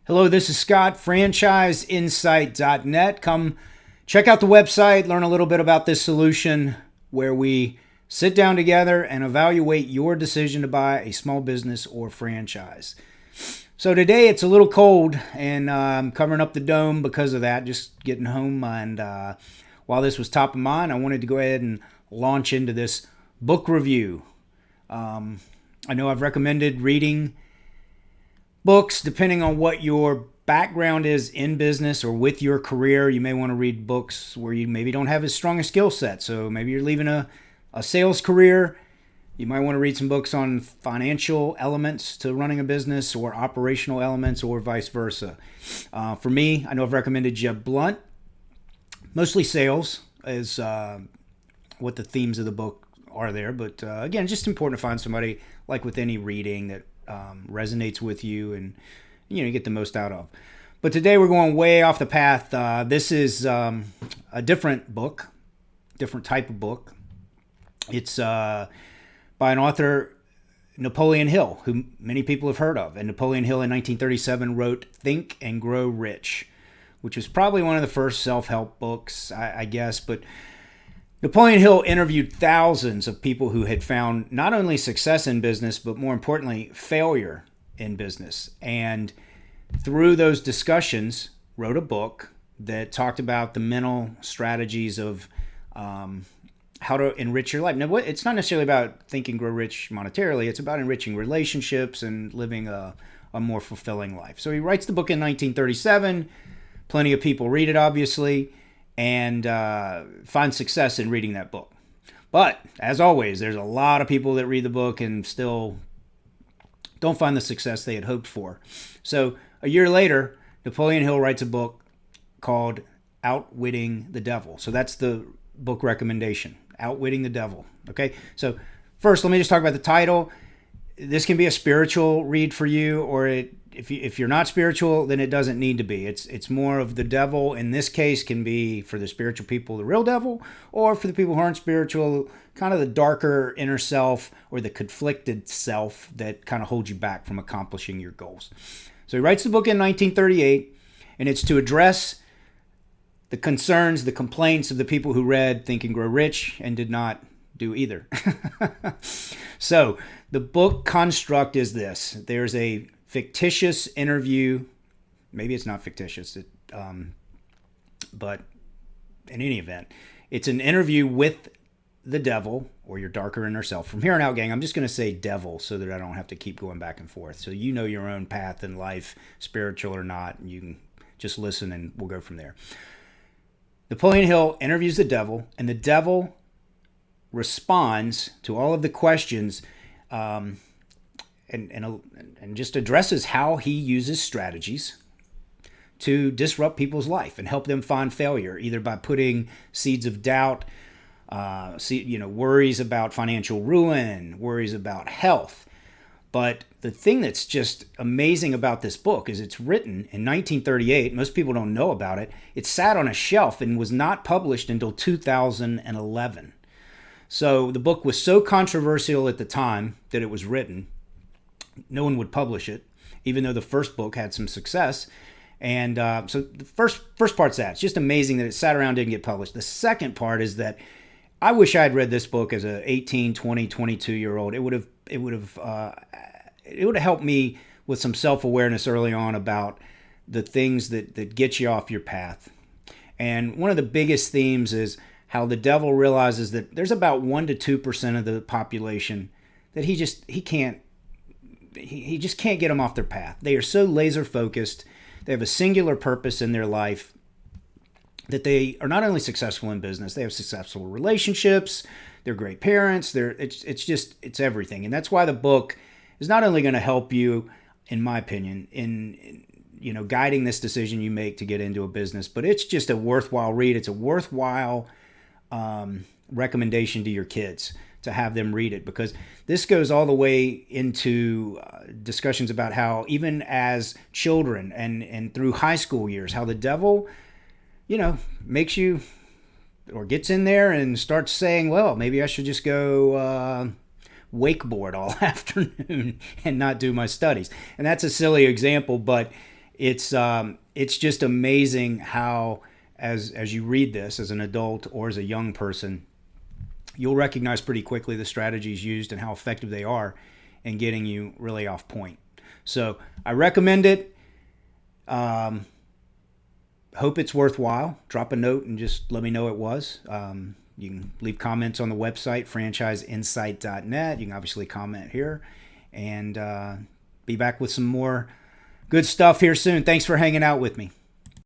Hello, this is Scott, Franchiseinsight.net. Come check out the website, learn a little bit about this solution where we sit down together and evaluate your decision to buy a small business or franchise. So today it's a little cold and I'm covering up the dome because of that, just getting home. And while this was top of mind, I wanted to go ahead and launch into this book review. I know I've recommended reading books, depending on what your background is in business or with your career. You may want to read books where you maybe don't have as strong a skill set. So maybe you're leaving a sales career. You might want to read some books on financial elements to running a business or operational elements or vice versa. For me, I know I've recommended Jeb Blunt. Mostly sales is what the themes of the book are there. But again, just important to find somebody, like with any reading, that resonates with you and you get the most out of. But today we're going way off the path. This is a different book, different type of book. It's by an author, Napoleon Hill, who many people have heard of. And Napoleon Hill in 1937 wrote Think and Grow Rich, which was probably one of the first self-help books, I guess. But Napoleon Hill interviewed thousands of people who had found not only success in business, but more importantly, failure in business. And through those discussions, wrote a book that talked about the mental strategies of how to enrich your life. Now, it's not necessarily about think and grow rich monetarily. It's about enriching relationships and living a more fulfilling life. So he writes the book in 1937. Plenty of people read it, obviously, and find success in reading that book. But as always, there's a lot of people that read the book and still don't find the success they had hoped for. So a year later, Napoleon Hill writes a book called Outwitting the Devil. So that's the book recommendation, Outwitting the Devil. Okay, so first let me just talk about the title. This can be a spiritual read for you, or if you're not spiritual, then it doesn't need to be. It's more of the devil. In this case, can be for the spiritual people, the real devil, or for the people who aren't spiritual, kind of the darker inner self or the conflicted self that kind of holds you back from accomplishing your goals. So he writes the book in 1938, and it's to address the concerns, the complaints of the people who read Think and Grow Rich and did not do either. So the book construct is this. There's a fictitious interview. Maybe it's not fictitious, but in any event, it's an interview with the devil or your darker inner self. From here on out, gang, I'm just going to say devil so that I don't have to keep going back and forth. So you know your own path in life, spiritual or not, and you can just listen and we'll go from there. Napoleon Hill interviews the devil, and the devil responds to all of the questions and just addresses how he uses strategies to disrupt people's life and help them find failure, either by putting seeds of doubt, worries about financial ruin, worries about health. But the thing that's just amazing about this book is it's written in 1938. Most people don't know about it. It sat on a shelf and was not published until 2011. So the book was so controversial at the time that it was written, no one would publish it, even though the first book had some success. And so the first part's that. It's just amazing that it sat around and didn't get published. The second part is that I wish I had read this book as a 18, 20, 22-year-old. It would have helped me with some self-awareness early on about the things that get you off your path. And one of the biggest themes is how the devil realizes that there's about 1 to 2% of the population that he just can't get them off their path. They are so laser focused. They have a singular purpose in their life that they are not only successful in business, they have successful relationships. They're great parents. It's everything. And that's why the book is not only going to help you, in my opinion, in guiding this decision you make to get into a business, but it's just a worthwhile read. It's a worthwhile recommendation to your kids to have them read it, because this goes all the way into discussions about how even as children and through high school years, how the devil, makes you or gets in there and starts saying, well, maybe I should just go wakeboard all afternoon and not do my studies. And that's a silly example, but It's just amazing how as you read this as an adult or as a young person, you'll recognize pretty quickly the strategies used and how effective they are in getting you really off point. So I recommend it. Hope it's worthwhile. Drop a note and just let me know it was. You can leave comments on the website, franchiseinsight.net. You can obviously comment here, and be back with some more good stuff here soon. Thanks for hanging out with me.